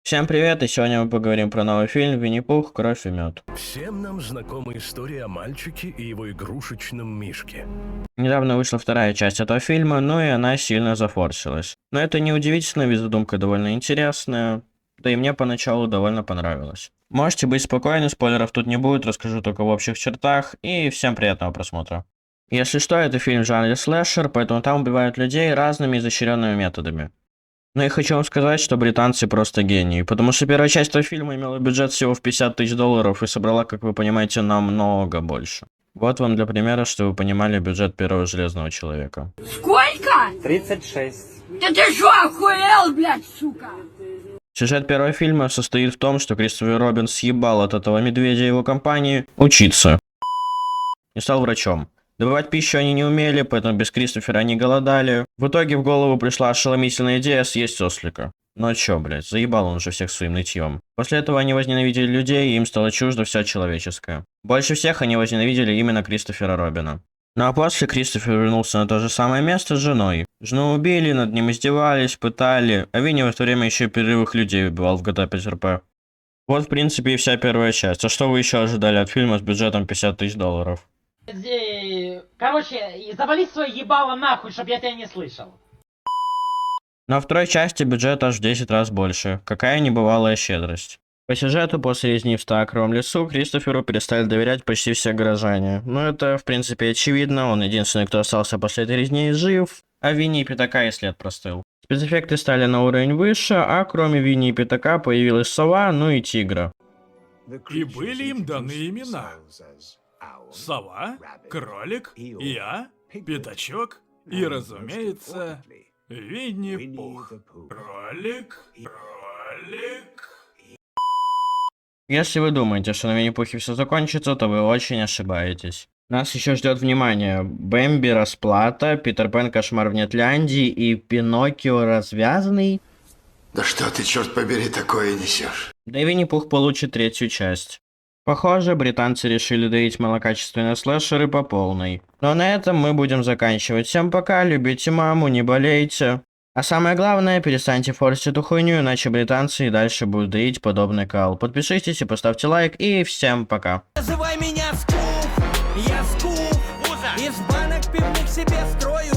Всем привет, и сегодня мы поговорим про новый фильм «Винни-Пух. Кровь и мед». Всем нам знакома история о мальчике и его игрушечном мишке. Недавно вышла вторая часть этого фильма, но и она сильно зафорсилась. Но это не удивительно, ведь задумка довольно интересная, да и мне поначалу довольно понравилось. Можете быть спокойны, спойлеров тут не будет, расскажу только в общих чертах, и всем приятного просмотра. Если что, это фильм в жанре слэшер, поэтому там убивают людей разными изощренными методами. Но я хочу вам сказать, что британцы просто гении, потому что первая часть этого фильма имела бюджет всего в $50 000 и собрала, как вы понимаете, намного больше. Вот вам для примера, что вы понимали бюджет первого Железного Человека. Сколько? 36. Да ты шо, охуел, блядь, сука? Сюжет первого фильма состоит в том, что Кристофер Робин съебал от этого медведя и его компании учиться. И стал врачом. Добывать пищу они не умели, поэтому без Кристофера они голодали. В итоге в голову пришла ошеломительная идея съесть ослика. Ну а чё, блядь, заебал он уже всех своим нытьем. После этого они возненавидели людей, и им стало чуждо все человеческое. Больше всех они возненавидели именно Кристофера Робина. Ну а после Кристофер вернулся на то же самое место с женой. Жену убили, над ним издевались, пытали, а Винни в это время еще перерывых людей убивал в GTA 5 RP. Вот в принципе и вся первая часть. А что вы еще ожидали от фильма с бюджетом $50 000? Короче, завали свое ебало нахуй, чтоб я тебя не слышал. Но во второй части бюджет аж в 10 раз больше. Какая небывалая щедрость. По сюжету, после резни в Старкровом лесу, Кристоферу перестали доверять почти все горожане. Но это, в принципе, очевидно, он единственный, кто остался после этой резни и жив, а Винни и Пятака и след простыл. Спецэффекты стали на уровень выше, а кроме Винни и Пятака появилась сова, ну и тигра. И были им даны имена. Сова, кролик, я, пятачок и, разумеется, Винни-Пух. Кролик. Если вы думаете, что на Винни-Пухе все закончится, то вы очень ошибаетесь. Нас еще ждет внимание: Бэмби расплата, Питер Пен кошмар в Нетляндии и Пиноккио развязанный. Да что ты, черт побери, такое несешь? Да и Винни-Пух получит третью часть. Похоже, британцы решили доить малокачественные слэшеры по полной. Но на этом мы будем заканчивать. Всем пока, любите маму, не болейте. А самое главное, перестаньте форсить эту хуйню, иначе британцы и дальше будут доить подобный кал. Подпишитесь и поставьте лайк, и всем пока. Называй меня Скуф, я Скуф, из банок пивных себе строю